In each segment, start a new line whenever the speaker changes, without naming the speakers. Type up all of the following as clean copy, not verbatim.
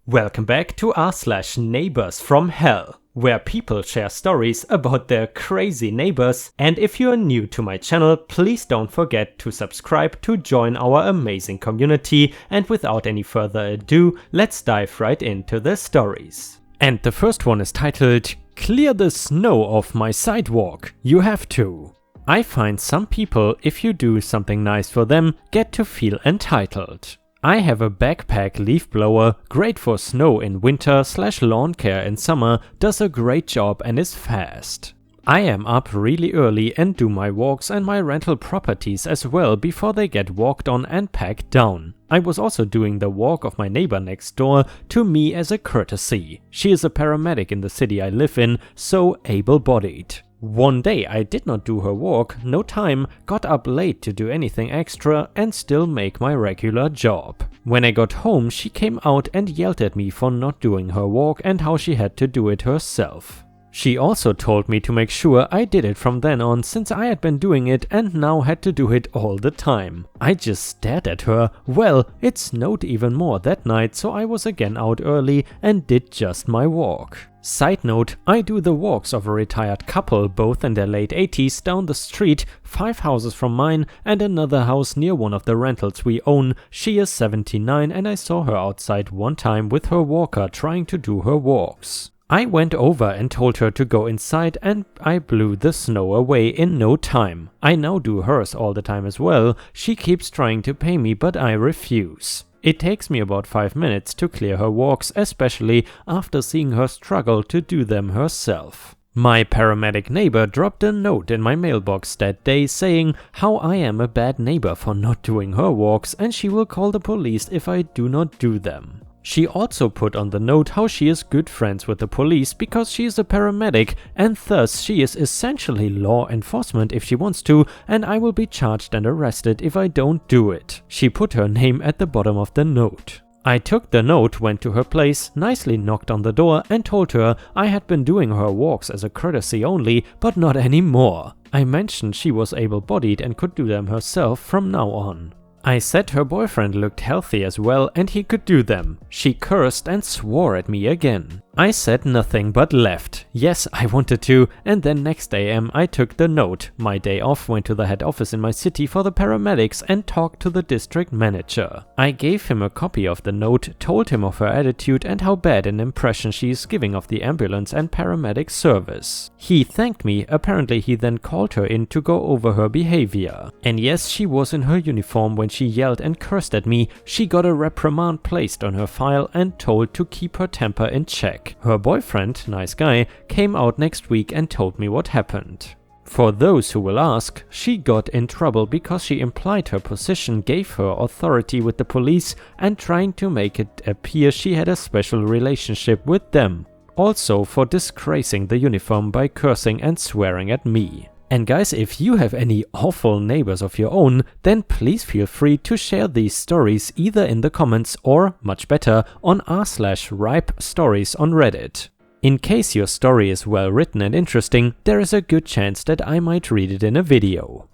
Welcome back to r/neighbors from hell, where people share stories about their crazy neighbors. And if you're new to my channel, please don't forget to subscribe to join our amazing community. And without any further ado, let's dive right into the stories. And the first one is titled, "Clear the snow off my sidewalk. You have to." I find some people, if you do something nice for them, get to feel entitled. I have a backpack leaf blower, great for snow in winter / lawn care in summer, does a great job and is fast. I am up really early and do my walks and my rental properties as well before they get walked on and packed down. I was also doing the walk of my neighbor next door to me as a courtesy. She is a paramedic in the city I live in, so able-bodied. One day I did not do her walk, no time, got up late to do anything extra and still make my regular job. When I got home, she came out and yelled at me for not doing her walk and how she had to do it herself. She also told me to make sure I did it from then on, since I had been doing it and now had to do it all the time. I just stared at her. Well, it snowed even more that night, so I was again out early and did just my walk. Side note, I do the walks of a retired couple, both in their late 80s, down the street, 5 houses from mine and another house near one of the rentals we own. She is 79 and I saw her outside one time with her walker trying to do her walks. I went over and told her to go inside and I blew the snow away in no time. I now do hers all the time as well. She keeps trying to pay me, but I refuse. It takes me about 5 minutes to clear her walks, especially after seeing her struggle to do them herself. My paramedic neighbor dropped a note in my mailbox that day saying how I am a bad neighbor for not doing her walks and she will call the police if I do not do them. She also put on the note how she is good friends with the police because she is a paramedic and thus she is essentially law enforcement if she wants to, and I will be charged and arrested if I don't do it. She put her name at the bottom of the note. I took the note, went to her place, nicely knocked on the door and told her I had been doing her walks as a courtesy only, but not anymore. I mentioned she was able-bodied and could do them herself from now on. I said her boyfriend looked healthy as well and he could do them. She cursed and swore at me again. I said nothing but left. Yes, I wanted to, and then next AM I took the note. My day off, went to the head office in my city for the paramedics and talked to the district manager. I gave him a copy of the note, told him of her attitude and how bad an impression she is giving of the ambulance and paramedic service. He thanked me. Apparently he then called her in to go over her behavior. And yes, she was in her uniform when she yelled and cursed at me. She got a reprimand placed on her file and told to keep her temper in check. Her boyfriend, nice guy, came out next week and told me what happened. For those who will ask, she got in trouble because she implied her position gave her authority with the police and trying to make it appear she had a special relationship with them. Also for disgracing the uniform by cursing and swearing at me. And guys, if you have any awful neighbors of your own, then please feel free to share these stories either in the comments or, much better, on r/ripe stories on Reddit. In case your story is well written and interesting, there is a good chance that I might read it in a video.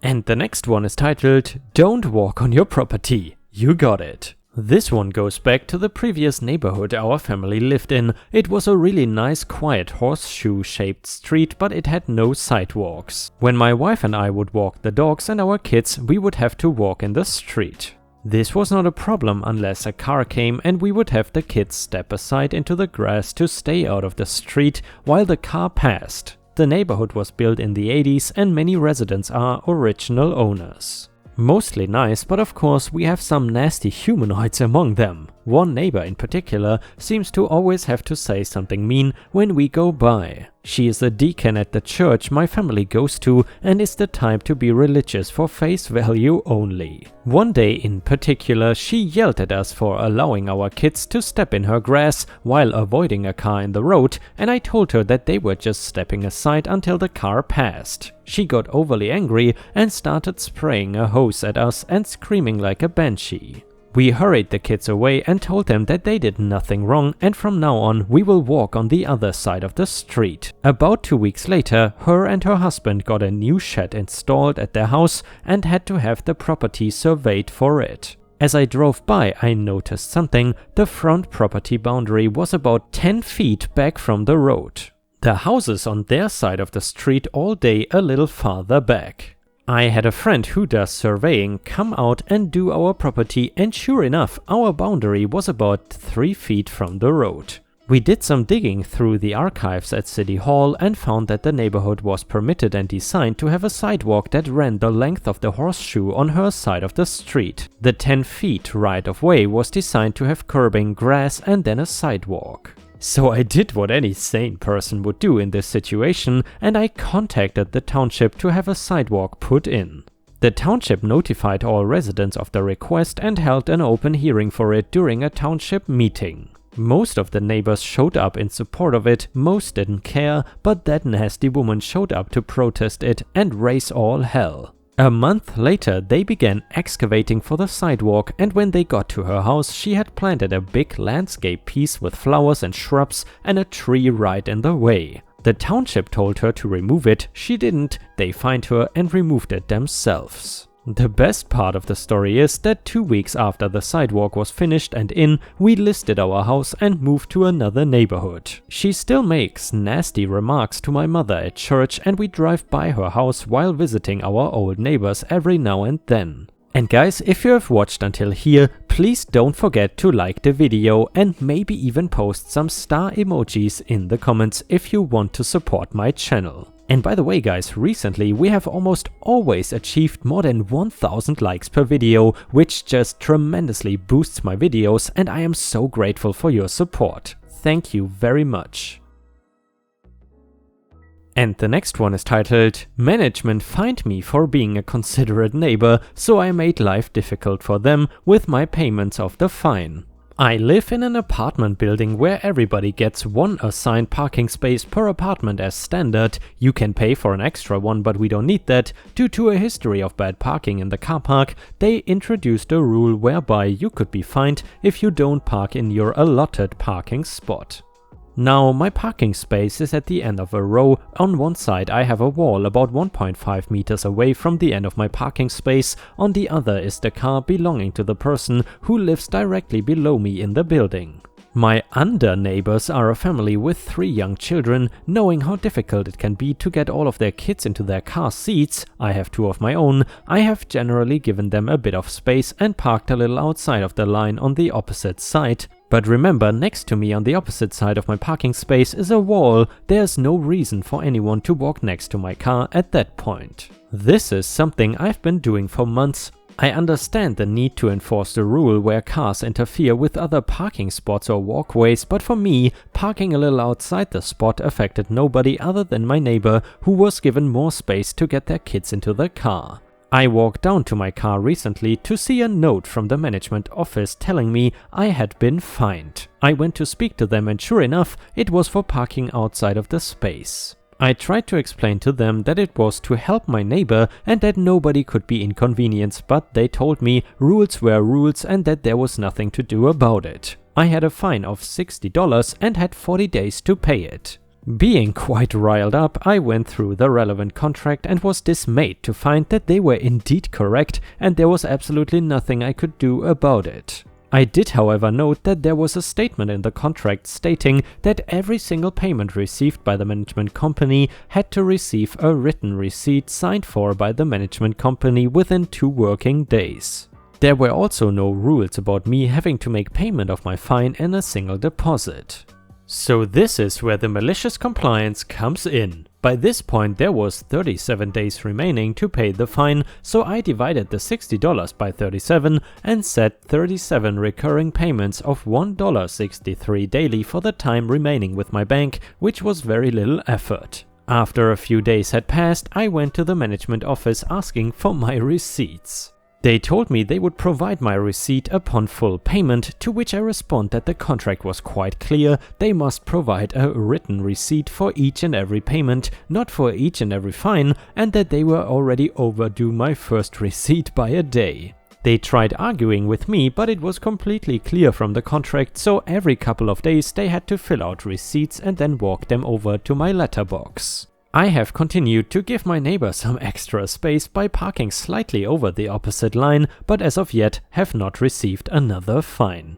And the next one is titled, "Don't walk on your property. You got it." This one goes back to the previous neighborhood our family lived in. It was a really nice, quiet horseshoe-shaped street, but it had no sidewalks. When my wife and I would walk the dogs and our kids, we would have to walk in the street. This was not a problem unless a car came and we would have the kids step aside into the grass to stay out of the street while the car passed. The neighborhood was built in the 80s and many residents are original owners. Mostly nice, but of course we have some nasty humanoids among them. One neighbor in particular seems to always have to say something mean when we go by. She is a deacon at the church my family goes to and is the type to be religious for face value only. One day in particular, she yelled at us for allowing our kids to step in her grass while avoiding a car in the road, and I told her that they were just stepping aside until the car passed. She got overly angry and started spraying a hose at us and screaming like a banshee. We hurried the kids away and told them that they did nothing wrong and from now on we will walk on the other side of the street. About 2 weeks later, her and her husband got a new shed installed at their house and had to have the property surveyed for it. As I drove by, I noticed something. The front property boundary was about 10 feet back from the road. The houses on their side of the street all day a little farther back. I had a friend who does surveying come out and do our property, and sure enough, our boundary was about 3 feet from the road. We did some digging through the archives at City Hall and found that the neighborhood was permitted and designed to have a sidewalk that ran the length of the horseshoe on her side of the street. The 10 feet right of way was designed to have curbing, grass, and then a sidewalk. So I did what any sane person would do in this situation, and I contacted the township to have a sidewalk put in. The township notified all residents of the request and held an open hearing for it during a township meeting. Most of the neighbors showed up in support of it, most didn't care, but that nasty woman showed up to protest it and raise all hell. A month later, they began excavating for the sidewalk, and when they got to her house, she had planted a big landscape piece with flowers and shrubs and a tree right in the way. The township told her to remove it, she didn't, they fined her and removed it themselves. The best part of the story is that 2 weeks after the sidewalk was finished and in, we listed our house and moved to another neighborhood. She still makes nasty remarks to my mother at church, and we drive by her house while visiting our old neighbors every now and then. And guys, if you have watched until here, please don't forget to like the video and maybe even post some star emojis in the comments if you want to support my channel. And by the way guys, recently we have almost always achieved more than 1000 likes per video, which just tremendously boosts my videos, and I am so grateful for your support. Thank you very much. And the next one is titled, Management fined me for being a considerate neighbor, so I made life difficult for them with my payments of the fine. I live in an apartment building where everybody gets one assigned parking space per apartment as standard. You can pay for an extra one, but we don't need that. Due to a history of bad parking in the car park, they introduced a rule whereby you could be fined if you don't park in your allotted parking spot. Now, my parking space is at the end of a row. On one side I have a wall about 1.5 meters away from the end of my parking space, on the other is the car belonging to the person who lives directly below me in the building. My under neighbors are a family with 3 young children. Knowing how difficult it can be to get all of their kids into their car seats, I have 2 of my own, I have generally given them a bit of space and parked a little outside of the line on the opposite side. But remember, next to me on the opposite side of my parking space is a wall. There's no reason for anyone to walk next to my car at that point. This is something I've been doing for months. I understand the need to enforce the rule where cars interfere with other parking spots or walkways, but for me, parking a little outside the spot affected nobody other than my neighbor, who was given more space to get their kids into the car. I walked down to my car recently to see a note from the management office telling me I had been fined. I went to speak to them and sure enough, it was for parking outside of the space. I tried to explain to them that it was to help my neighbor and that nobody could be inconvenienced, but they told me rules were rules and that there was nothing to do about it. I had a fine of $60 and had 40 days to pay it. Being quite riled up, I went through the relevant contract and was dismayed to find that they were indeed correct and there was absolutely nothing I could do about it. I did, however, note that there was a statement in the contract stating that every single payment received by the management company had to receive a written receipt signed for by the management company within 2 working days. There were also no rules about me having to make payment of my fine in a single deposit. So this is where the malicious compliance comes in. By this point there was 37 days remaining to pay the fine, so I divided the $60 by 37 and set 37 recurring payments of $1.63 daily for the time remaining with my bank, which was very little effort. After a few days had passed, I went to the management office asking for my receipts. They told me they would provide my receipt upon full payment, to which I respond that the contract was quite clear. They must provide a written receipt for each and every payment, not for each and every fine, and that they were already overdue my first receipt by a day. They tried arguing with me, but it was completely clear from the contract, so every couple of days they had to fill out receipts and then walk them over to my letterbox. I have continued to give my neighbor some extra space by parking slightly over the opposite line, but as of yet have not received another fine.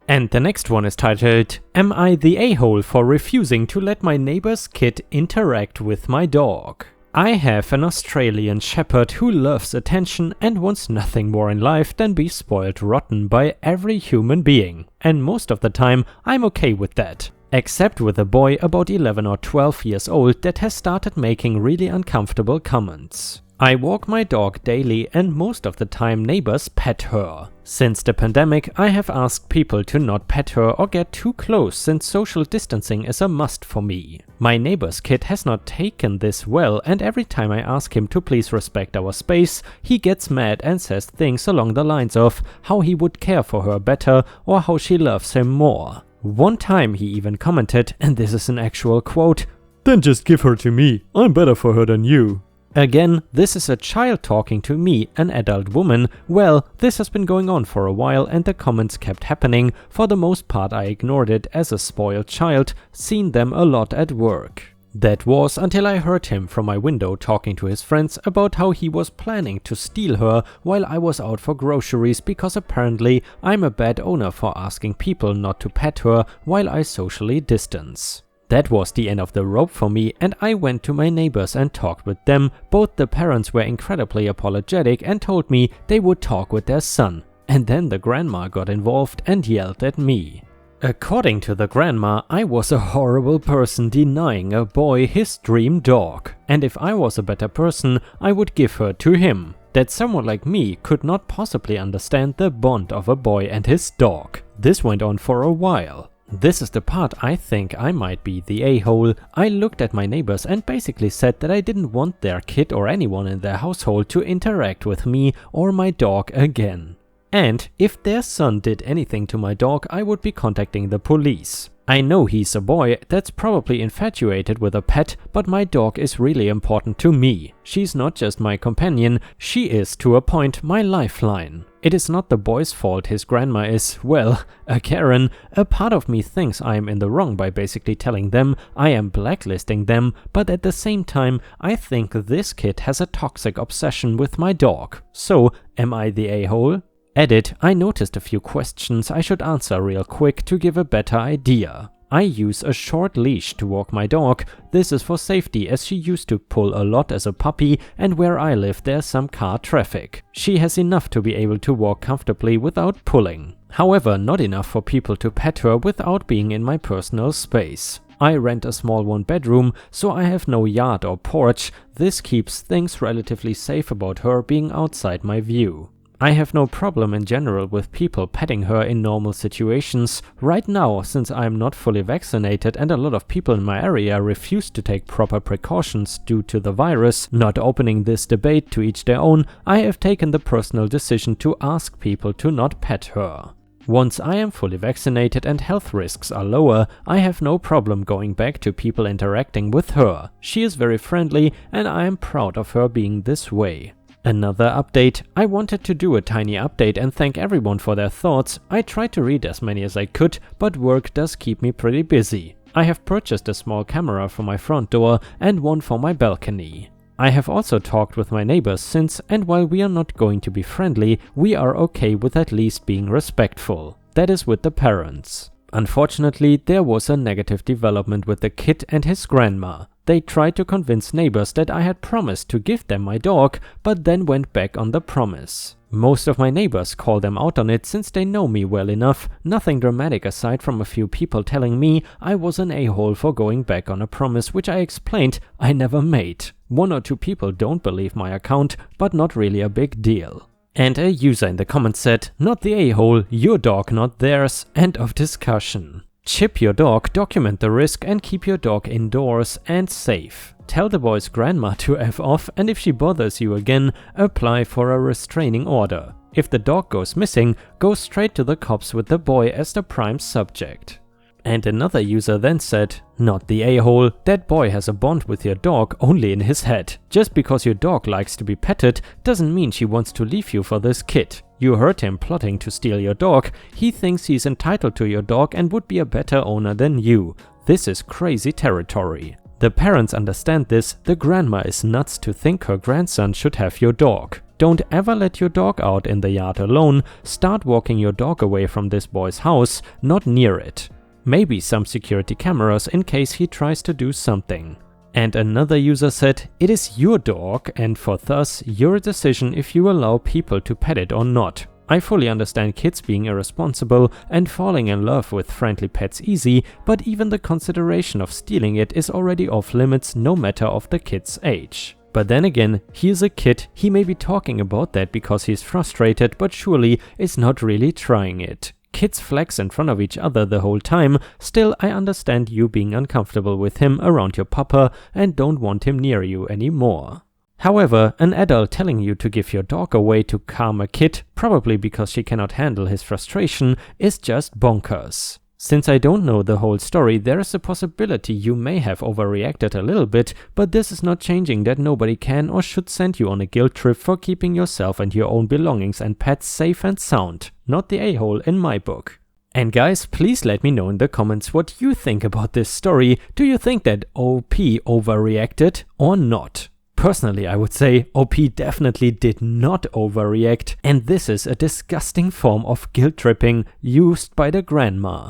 And the next one is titled, Am I the a-hole for refusing to let my neighbor's kid interact with my dog? I have an Australian Shepherd who loves attention and wants nothing more in life than be spoiled rotten by every human being. And most of the time I'm okay with that. Except with a boy about 11 or 12 years old that has started making really uncomfortable comments. I walk my dog daily and most of the time neighbors pet her. Since the pandemic, I have asked people to not pet her or get too close since social distancing is a must for me. My neighbor's kid has not taken this well, and every time I ask him to please respect our space, he gets mad and says things along the lines of how he would care for her better or how she loves him more. One time he even commented, and this is an actual quote, "Then just give her to me, I'm better for her than you." Again, this is a child talking to me, an adult woman. Well, this has been going on for a while and the comments kept happening. For the most part I ignored it as a spoiled child, seen them a lot at work. That was until I heard him from my window talking to his friends about how he was planning to steal her while I was out for groceries because apparently I'm a bad owner for asking people not to pet her while I socially distance. That was the end of the rope for me, and I went to my neighbors and talked with them. Both the parents were incredibly apologetic and told me they would talk with their son. And then the grandma got involved and yelled at me. According to the grandma, I was a horrible person denying a boy his dream dog. And if I was a better person, I would give her to him. That someone like me could not possibly understand the bond of a boy and his dog. This went on for a while. This is the part I think I might be the a-hole. I looked at my neighbors and basically said that I didn't want their kid or anyone in their household to interact with me or my dog again. And if their son did anything to my dog, I would be contacting the police. I know he's a boy that's probably infatuated with a pet, but my dog is really important to me. She's not just my companion, she is, to a point, my lifeline. It is not the boy's fault his grandma is, well, a Karen. A part of me thinks I am in the wrong by basically telling them I am blacklisting them, but at the same time, I think this kid has a toxic obsession with my dog. So, am I the a-hole? Edit, I noticed a few questions I should answer real quick to give a better idea. I use a short leash to walk my dog. This is for safety as she used to pull a lot as a puppy and where I live there's some car traffic. She has enough to be able to walk comfortably without pulling. However, not enough for people to pet her without being in my personal space. I rent a small one-bedroom, so I have no yard or porch. This keeps things relatively safe about her being outside my view. I have no problem in general with people petting her in normal situations. Right now, since I am not fully vaccinated and a lot of people in my area refuse to take proper precautions due to the virus, not opening this debate, to each their own, I have taken the personal decision to ask people to not pet her. Once I am fully vaccinated and health risks are lower, I have no problem going back to people interacting with her. She is very friendly and I am proud of her being this way. Another update. I wanted to do a tiny update and thank everyone for their thoughts. I tried to read as many as I could, but work does keep me pretty busy. I have purchased a small camera for my front door and one for my balcony. I have also talked with my neighbors since, and while we are not going to be friendly, we are okay with at least being respectful. That is with the parents. Unfortunately, there was a negative development with the kid and his grandma. They tried to convince neighbors that I had promised to give them my dog, but then went back on the promise. Most of my neighbors call them out on it since they know me well enough, nothing dramatic aside from a few people telling me I was an a-hole for going back on a promise which I explained I never made. 1 or 2 people don't believe my account, but not really a big deal. And a user in the comments said, "Not the a-hole, your dog, not theirs." End of discussion. Chip your dog, document the risk and keep your dog indoors and safe. Tell the boy's grandma to F off, and if she bothers you again, apply for a restraining order. If the dog goes missing, go straight to the cops with the boy as the prime subject. And another user then said, "Not the a-hole, that boy has a bond with your dog only in his head. Just because your dog likes to be petted doesn't mean she wants to leave you for this kid. You heard him plotting to steal your dog. He thinks he's entitled to your dog and would be a better owner than you. This is crazy territory. The parents understand this, the grandma is nuts to think her grandson should have your dog. Don't ever let your dog out in the yard alone, start walking your dog away from this boy's house, not near it. Maybe some security cameras in case he tries to do something. And another user said, it is your dog and for thus your decision if you allow people to pet it or not. I fully understand kids being irresponsible and falling in love with friendly pets easy, but even the consideration of stealing it is already off limits no matter of the kid's age. But then again, he is a kid, he may be talking about that because he's frustrated, but surely is not really trying it. Kids flex in front of each other the whole time, still I understand you being uncomfortable with him around your puppa and don't want him near you anymore. However, an adult telling you to give your dog away to calm a kid, probably because she cannot handle his frustration, is just bonkers. Since I don't know the whole story, there is a possibility you may have overreacted a little bit, but this is not changing that nobody can or should send you on a guilt trip for keeping yourself and your own belongings and pets safe and sound. Not the a-hole in my book. And guys, please let me know in the comments what you think about this story. Do you think that OP overreacted or not? Personally, I would say OP definitely did not overreact, and this is a disgusting form of guilt tripping used by the grandma.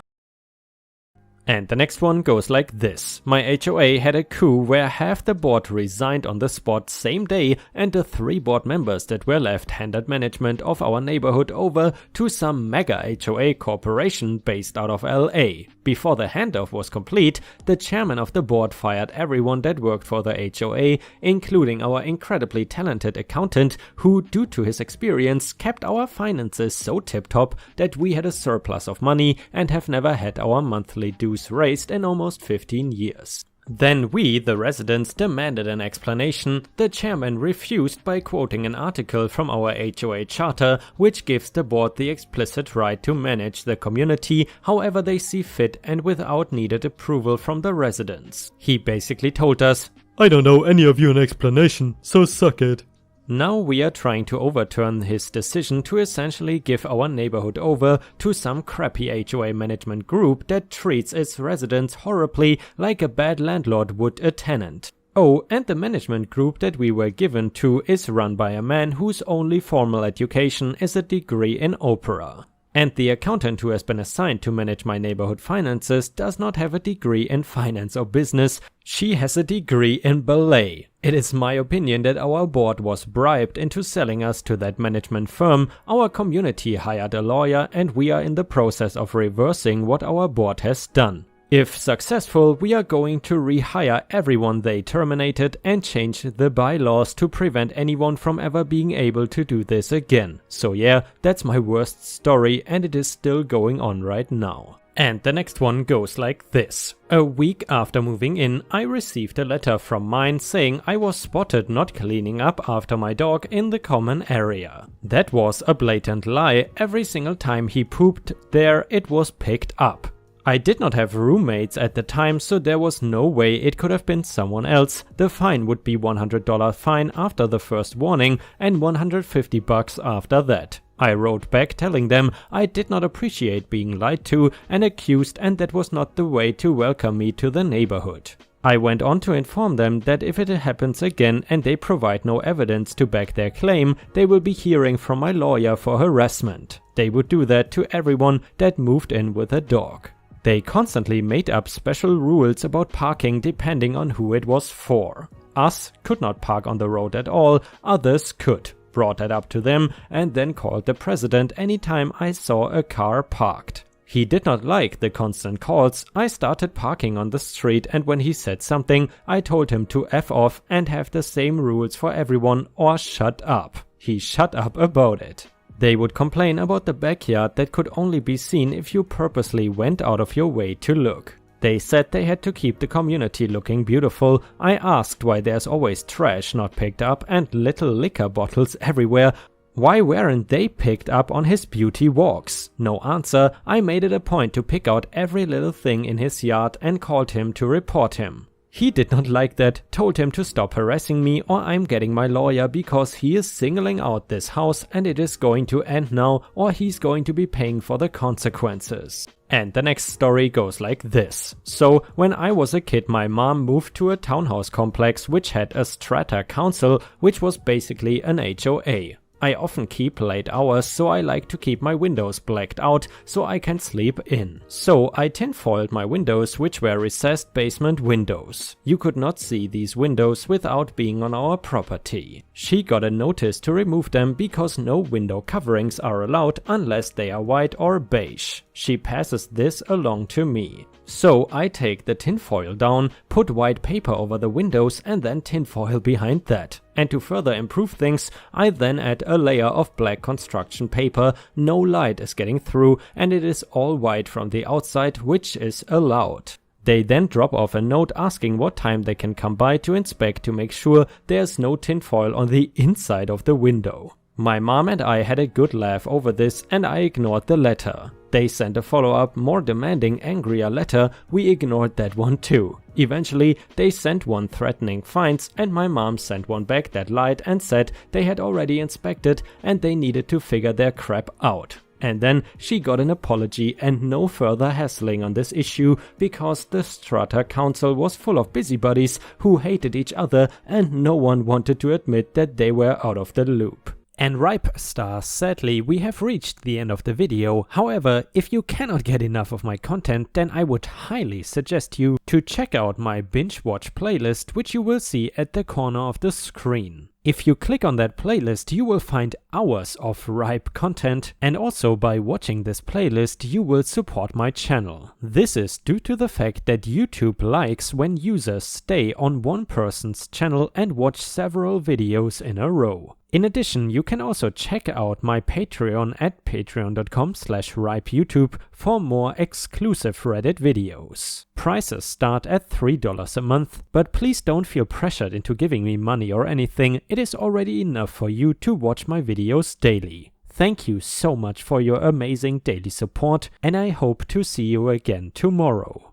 And the next one goes like this. My HOA had a coup where half the board resigned on the spot same day and the 3 board members that were left handed management of our neighborhood over to some mega HOA corporation based out of LA. Before the handoff was complete, the chairman of the board fired everyone that worked for the HOA, including our incredibly talented accountant who, due to his experience, kept our finances so tip-top that we had a surplus of money and have never had our monthly dues raised in almost 15 years. Then we, the residents, demanded an explanation. The chairman refused by quoting an article from our HOA charter, which gives the board the explicit right to manage the community however they see fit and without needed approval from the residents. He basically told us, I don't owe any of you an explanation, so suck it. Now we are trying to overturn his decision to essentially give our neighborhood over to some crappy HOA management group that treats its residents horribly like a bad landlord would a tenant. Oh, and the management group that we were given to is run by a man whose only formal education is a degree in opera. And the accountant who has been assigned to manage my neighborhood finances does not have a degree in finance or business, she has a degree in ballet. It is my opinion that our board was bribed into selling us to that management firm, our community hired a lawyer and we are in the process of reversing what our board has done. If successful, we are going to rehire everyone they terminated and change the bylaws to prevent anyone from ever being able to do this again. So yeah, that's my worst story and it is still going on right now. And the next one goes like this. A week after moving in, I received a letter from mine saying I was spotted not cleaning up after my dog in the common area. That was a blatant lie. Every single time he pooped there, it was picked up. I did not have roommates at the time, so there was no way it could have been someone else. The fine would be $100 fine after the first warning and $150 after that. I wrote back telling them I did not appreciate being lied to and accused and that was not the way to welcome me to the neighborhood. I went on to inform them that if it happens again and they provide no evidence to back their claim, they will be hearing from my lawyer for harassment. They would do that to everyone that moved in with a dog. They constantly made up special rules about parking depending on who it was for. Us could not park on the road at all, others could. Brought that up to them and then called the president anytime I saw a car parked. He did not like the constant calls. I started parking on the street and when he said something, I told him to F off and have the same rules for everyone or shut up. He shut up about it. They would complain about the backyard that could only be seen if you purposely went out of your way to look. They said they had to keep the community looking beautiful. I asked why there's always trash not picked up and little liquor bottles everywhere. Why weren't they picked up on his beauty walks? No answer. I made it a point to pick out every little thing in his yard and called him to report him. He did not like that, told him to stop harassing me or I'm getting my lawyer because he is singling out this house and it is going to end now or he's going to be paying for the consequences. And the next story goes like this. So, when I was a kid, my mom moved to a townhouse complex which had a strata council, which was basically an HOA. I often keep late hours, so I like to keep my windows blacked out so I can sleep in. So I tinfoiled my windows, which were recessed basement windows. You could not see these windows without being on our property. She got a notice to remove them because no window coverings are allowed unless they are white or beige. She passes this along to me. So I take the tinfoil down, put white paper over the windows and then tinfoil behind that. And to further improve things, I then add a layer of black construction paper, no light is getting through and it is all white from the outside, which is allowed. They then drop off a note asking what time they can come by to inspect to make sure there's no tinfoil on the inside of the window. My mom and I had a good laugh over this and I ignored the letter. They sent a follow-up, more demanding, angrier letter. We ignored that one too. Eventually, they sent one threatening fines and my mom sent one back that lied and said they had already inspected and they needed to figure their crap out. And then she got an apology and no further hassling on this issue because the strata council was full of busybodies who hated each other and no one wanted to admit that they were out of the loop. And Ripe Stars, sadly we have reached the end of the video. However, if you cannot get enough of my content, then I would highly suggest you to check out my binge watch playlist, which you will see at the corner of the screen. If you click on that playlist, you will find hours of ripe content, and also by watching this playlist you will support my channel. This is due to the fact that YouTube likes when users stay on one person's channel and watch several videos in a row. In addition, you can also check out my Patreon at patreon.com/ripeyoutube for more exclusive Reddit videos. Prices start at $3 a month, but please don't feel pressured into giving me money or anything. It is already enough for you to watch my videos daily. Thank you so much for your amazing daily support, and I hope to see you again tomorrow.